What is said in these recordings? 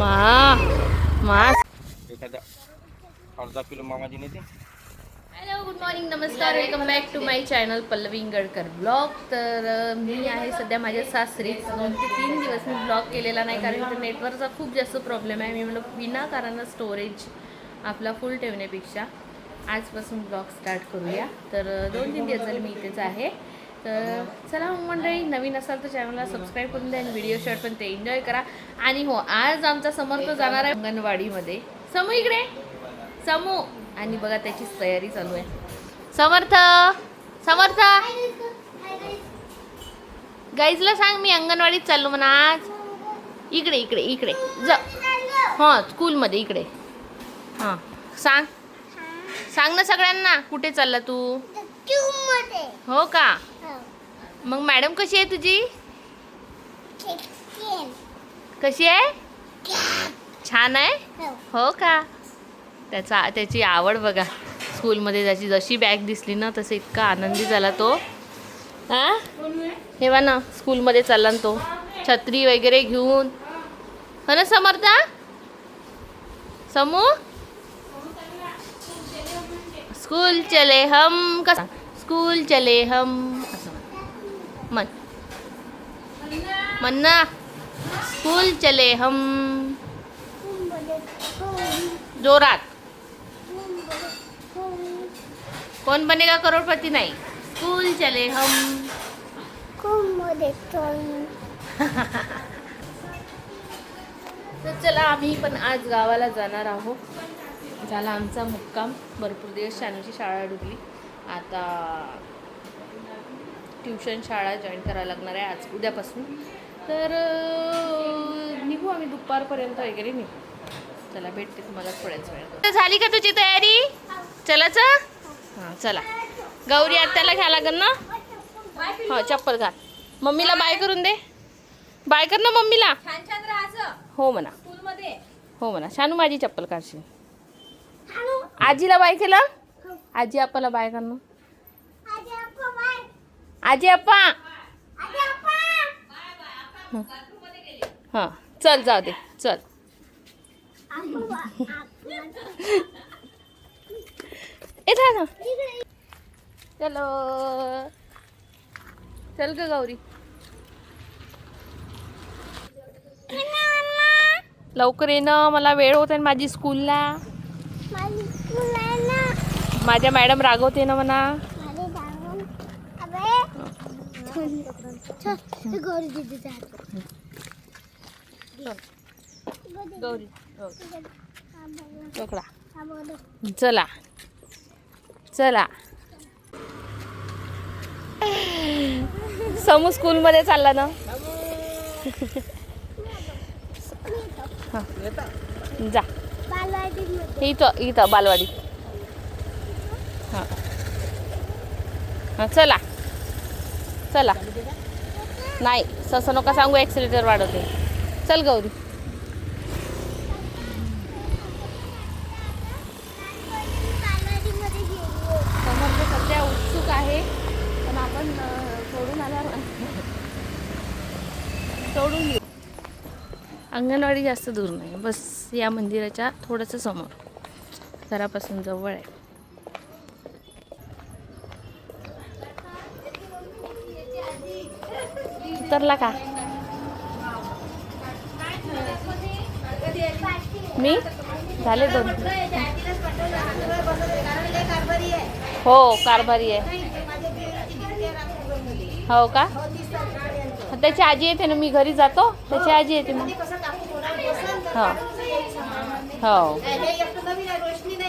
मा मा एखादा अर्धा किलो मामाजीने ते. हॅलो, गुड मॉर्निंग, नमस्कार, welcome back to my channel Pallavi Ingalkar blog. तर मी आहे सध्या माझ्या सासरीच. 2 ते 3 दिवस मी ब्लॉग केलेला नाही कारण इथं नेटवर्कचा खूप जास्त प्रॉब्लेम आहे. मी म्हणलं विनाकारण स्टोरेज आपला फुल ठेवण्यापेक्षा आजपासून ब्लॉग स्टार्ट करूया. तर 2-3 दिवस झाले मी इथेच आहे. तर चला मग मंडळी, नवीन असाल तर चॅनलला सबस्क्राईब करून द्या आणि व्हिडिओ शॉर्ट पण ते एन्जॉय करा. आणि हो, आज आमचा समर्थ जाणार आहे अंगणवाडीमध्ये. समू इकडे, समू. आणि बघा त्याचीच तयारी चालू आहे. समर्थ, समर्थ गाईजला सांग मी अंगणवाडीत चाललो म्हणा आज. इकडे इकडे इकडे जा. हां, स्कूलमध्ये इकडे. हां, सांग सांग ना सगळ्यांना, कुठे चालला तू? हो का? मग मॅडम कशी आहे तुझी? कशी आहे? छान आहे. हो का? त्याची आवड बघा. स्कूलमध्ये त्याची जशी बॅग दिसली ना तसं इतका आनंदी झाला तो. हां, हे बघा ना, स्कूलमध्ये चालला ना तो छत्री वगैरे घेऊन. हो ना समर्था? समू, स्कूल चले हम. कसं स्कूल चले हम असं म्हण म्हण ना. स्कूल चले हम. जोरात. कौन बनेगा करोडपती नाही. स्कूल चले हम. तर चला, आम्ही पण आज गावाला जाणार आहोत. झाला आमचा मुक्काम. भरपूर दिवस शानूची शाळा डुबली. आता ट्युशन शाळा जॉईन करायला लागणार आहे आज उद्यापासून. तर निघू आम्ही दुपारपर्यंत वगैरे निघू. चला, भेटते तुम्हाला थोड्याच वेळ. झाली का तुझी तयारी? चलाच. हां चला. गौरी आत्याला घ्या लागेल ना. हां, चप्पल घाल. मम्मीला बाय करून दे. बाय कर ना मम्मीला. हो म्हणा. हो म्हणा. शानू माझी चप्पल काढशील. आजीला बाय केलं. आजी आप्पाला बाय कर ना. आजी आप्पा. हां चल, जाऊ दे चल. ना चलो, चल ग गौरी. लवकर ये ना, मला वेळ होत आहे माझी स्कूलला. माझ्या मॅडम रागवते ना म्हणा. गौरी पकडा. चला चला. समू स्कूलमध्ये चालला ना. जा इथं इथं बालवाडी. हां हां चला चला. नाही तसं नका सांगू, ॲक्सिलेटर वाढवते. चल गौरी. समोर सध्या उत्सुक आहे पण आपण सोडून आल्यावर सोडून घेऊ. अंगणवाडी जास्त दूर नाही, बस या मंदिराच्या थोडंसं समोर, घरापासून जवळ आहे. उतरला का? मी झाले 2. हो कारभारी आहे. हो का? त्याची आजी येते ना, मी घरी जातो त्याची आजी येते मग. हो हो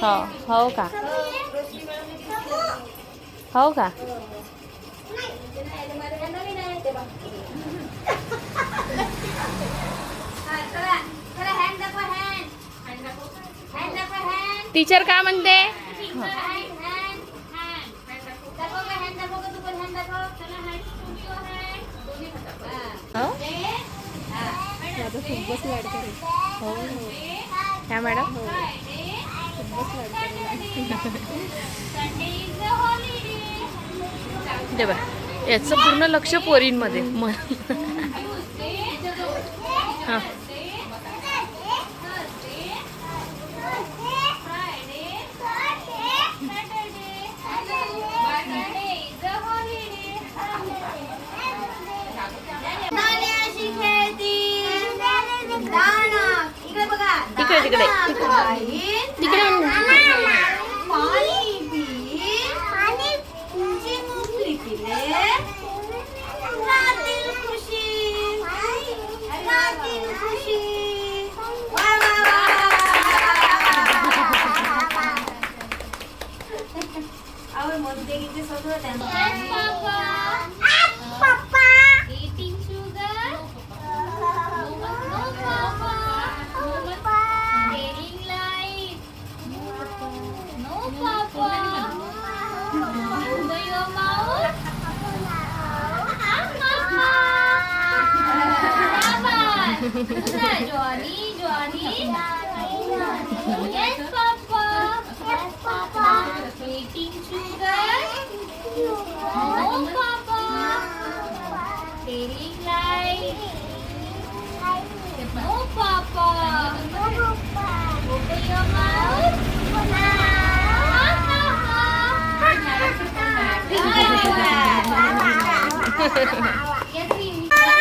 हो. हो का? हो का? टीचर काय म्हणते? हो ह्या मॅडम. दे बा, याचं पूर्ण लक्ष पोरींमध्ये. हां तिकडे तिकडे Johnny, yes, Papa. Yes, Papa. Eating sugar. No, Papa. Telling lies. No, Papa. Open your mouth. Yes, twinkle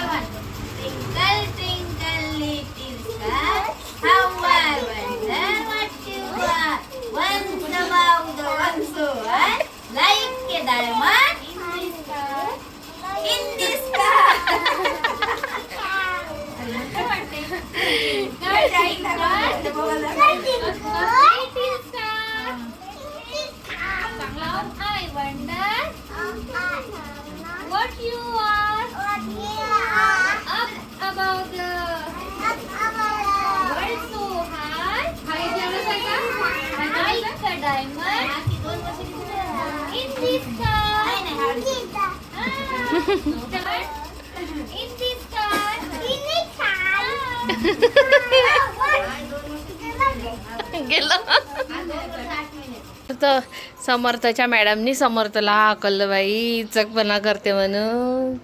one. Twinkle, twinkle, little star, how I wonder what you are. Once above the one so high, like a diamond in the sky. Little star, I wonder what you are. Up above the world so high, like a diamond in the sky. In the sky. गेलं तर समर्थच्या मॅडमनी समर्थला हाकललं बाई चकपणा करते म्हणून.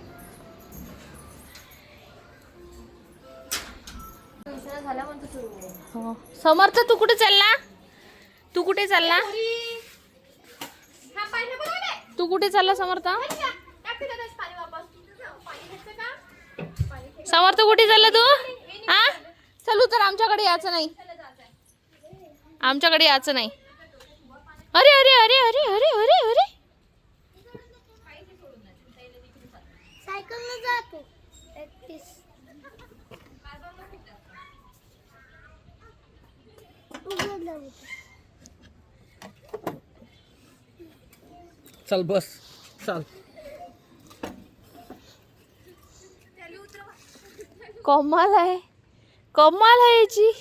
समर्थ तू कुठे चालला? तू कुठे चालला? तू कुठे चालला समर्थ? समर्थ कुठे चालला तू? हा चलू तर आमच्याकडे यायचं नाही, आमच्याकडे यायचं नाही. अरे अरे अरे अरे अरे अरे अरे सायकलने जातो. चल बस चल. कमाल आहे, कमाल आहे याची.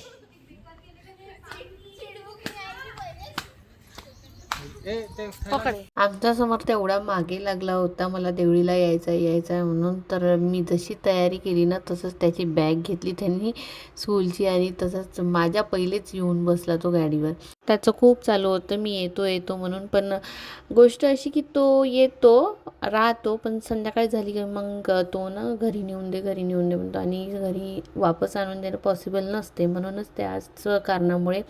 आमचा समर्थ एवढा मागे लागला होता मला देवळीला यायचं आहे म्हणून. तर मी जशी तयारी केली ना तसंच त्याची बॅग घेतली त्यांनी स्कूलची आणि तसंच माझ्या पहिलेच येऊन बसला तो गाडीवर. त्याचं खूप चालू होतं मी येतो म्हणून. पण गोष्ट अशी की तो येतो राहतो पण संध्याकाळी झाली की मग तो ना घरी नेऊन दे म्हणतो आणि घरी वापस आणून देणं पॉसिबल नसते. म्हणूनच त्याच कारणामुळे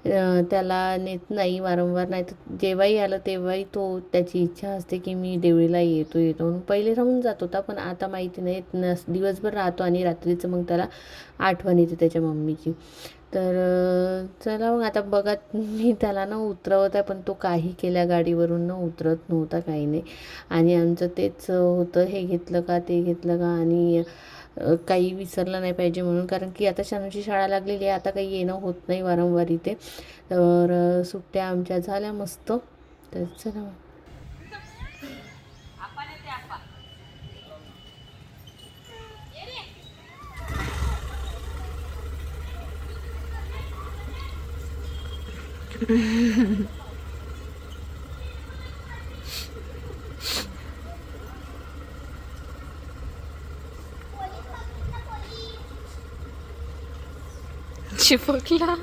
त्याला नेत नाही वारंवार. नाही तर जेव्हाही आलं तेव्हाही त्याची इच्छा असते की मी देवळीला येतो म्हणून. पहिले राहून जात होता पण आता माहिती नाही दिवसभर राहतो आणि रात्रीचं मग त्याला आठवण येते त्याच्या मम्मीची. तर चला मग आता बघा मी त्याला ना उतरवत आहे पण तो काही केल्या गाडीवरून न उतरत नव्हता काही नाही. आणि आमचं तेच होतं हे घेतलं का ते घेतलं का आणि काही विसरलं नाही पाहिजे म्हणून. कारण की आता शानूची शाळा लागलेली आहे, आता काही येणं होत नाही वारंवार इथे. तर सुट्ट्या आमच्या झाल्या मस्त. तर चला चिपकला.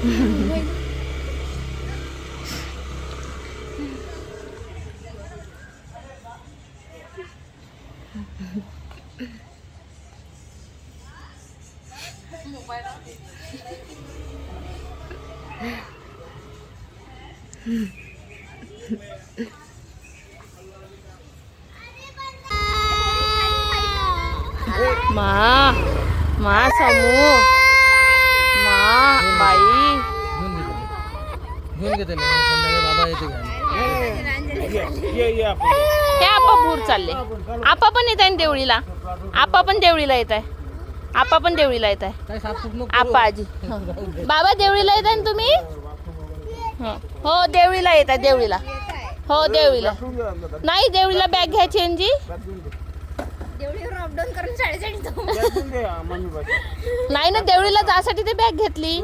मा समू मा बाई घेऊन घेते संध्याकाळी बाबा येते हे आपा भूर चालले. आपा पण येत आहे देवळीला. आपा पण देवळीला येत आहे. आपा पण देवळीला येत आहे. काय साफसूफ नको आपा आजी बाबा देवळीला येत आहे ना तुम्ही? हो देवळीला येत आहे. देवळीला हो देवळीला नाही देवळीला बॅग घ्यायची अंजी. देवळीवर अपडाऊन करून शाळेसाठी जाऊ. नाही ना देवळीला जासाठी ते बॅग घेतली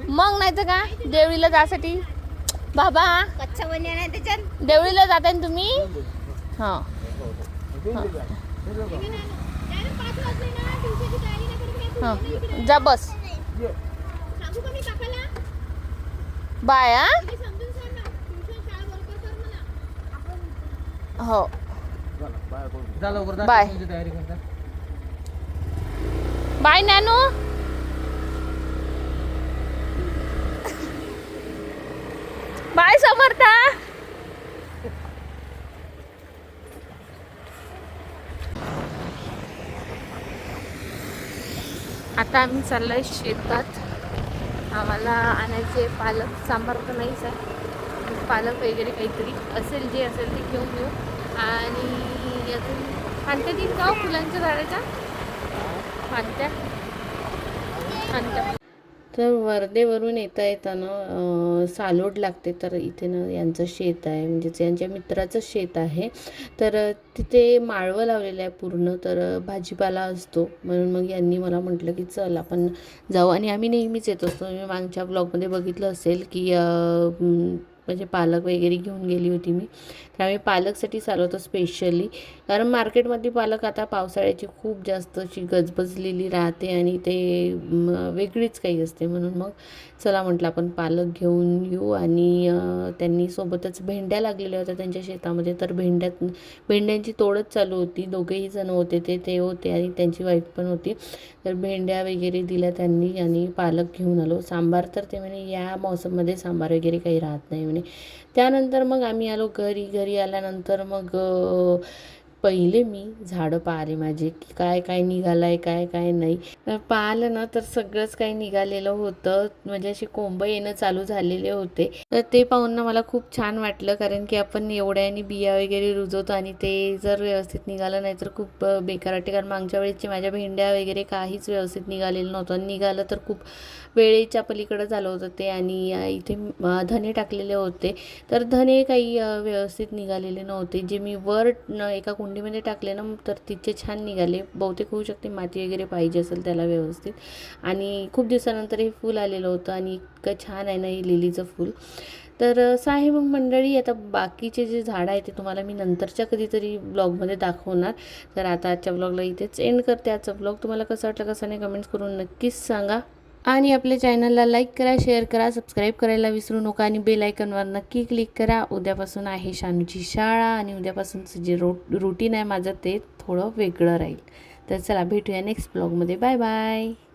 मग नाही तर का देवळीला जासाठी बाबा कच्चा बनिया नाही त्याच्यात. देवळीला जाताय ना तुम्ही? हा हा जा बस बाय. हो बाय तयारी करता. बाय नॅनू. बाय समर्था. आता आम्ही चाललोय शेतात. आम्हाला आणायचे पालक सांबार तर नाहीच आहे. पालक वगैरे काहीतरी असेल जे असेल ते घेऊन येऊ. आणि अजून फांत्या देईन का फुलांच्या झाडाच्या फांत्या. तर वर्धेवरून येता येताना सालोड लागते. तर इथे ना यांचं शेत आहे म्हणजे यांच्या मित्राचं शेत आहे. तर तिथे माळवं लावलेलं आहे पूर्ण. तर भाजीपाला असतो म्हणून मग यांनी मला म्हटलं की चल आपण जाऊ. आणि आम्ही नेहमीच येत असतो. मी मागच्या ब्लॉगमध्ये बघितलं असेल की म्हणजे पालक वगैरे घेऊन गेली होती मी. तर आम्ही पालकसाठी चाललो होतो स्पेशली. कारण मार्केटमध्ये पालक आता पावसाळ्याची खूप जास्त अशी गजबजलेली राहते आणि ते वेगळीच काही असते. म्हणून मग चला म्हटलं आपण पालक घेऊन येऊ. आणि त्यांनी सोबतच भेंड्या लागलेल्या होत्या त्यांच्या शेतामध्ये. तर भेंड्यांची तोडच चालू होती. दोघेही जण होते ते होते आणि त्यांची वाईफ पण होती. तर भेंड्या वगैरे दिल्या त्यांनी आणि पालक घेऊन आलो. सांबार तर ते म्हणे या मोसममध्ये सांबार वगैरे काही राहत नाही म्हणे. त्यानंतर मग आम्ही आलो घरी आल्यानंतर मग पहिले मी झाडं पाहिले माझे की काय काय निघालं आहे काय काय नाही. पाहिलं ना तर सगळंच काही निघालेलं होतं. म्हणजे असे कोंब येणं चालू झालेले होते. तर ते पाहून ना मला खूप छान वाटलं. कारण की आपण एवढ्यानी बिया वगैरे रुजवतो आणि ते जर व्यवस्थित निघालं नाही तर खूप बेकार वाटते. कारण मागच्या वेळेची माझ्या भेंड्या वगैरे काहीच व्यवस्थित निघालेलं नव्हतं. आणि निघालं तर खूप वेळेच्या पलीकडं झालं होतं ते. आणि इथे धने टाकलेले होते तर धने काही व्यवस्थित निघालेले नव्हते. जे मी वर एका कुंडीमध्ये टाकले ना तर तिचे छान निघाले. बहुतेक होऊ शकते माती वगैरे पाहिजे असेल त्याला व्यवस्थित. आणि खूप दिवसानंतर हे फूल आलेलं होतं आणि इतकं छान आहे ना हे लिलीचं फूल. तर असं आहे मग मंडळी. आता बाकीचे जे झाडं आहे ते तुम्हाला मी नंतरच्या कधीतरी ब्लॉगमध्ये दाखवणार. तर आता आजच्या ब्लॉगला इथेच एंड करते. आजचा ब्लॉग तुम्हाला कसा वाटला कसा नाही कमेंट्स करून नक्कीच सांगा. आणि आपल्या चॅनलला लाईक करा, शेअर करा, सबस्क्राईब करायला विसरू नका. आणि बेल आयकॉनवर नक्की क्लिक करा. उद्यापासून आहे शानूची शाळा आणि उद्यापासूनचं जे रुटीन आहे माझं ते थोडं वेगळं राहील. तर चला भेटूया नेक्स्ट ब्लॉगमध्ये. Bye bye.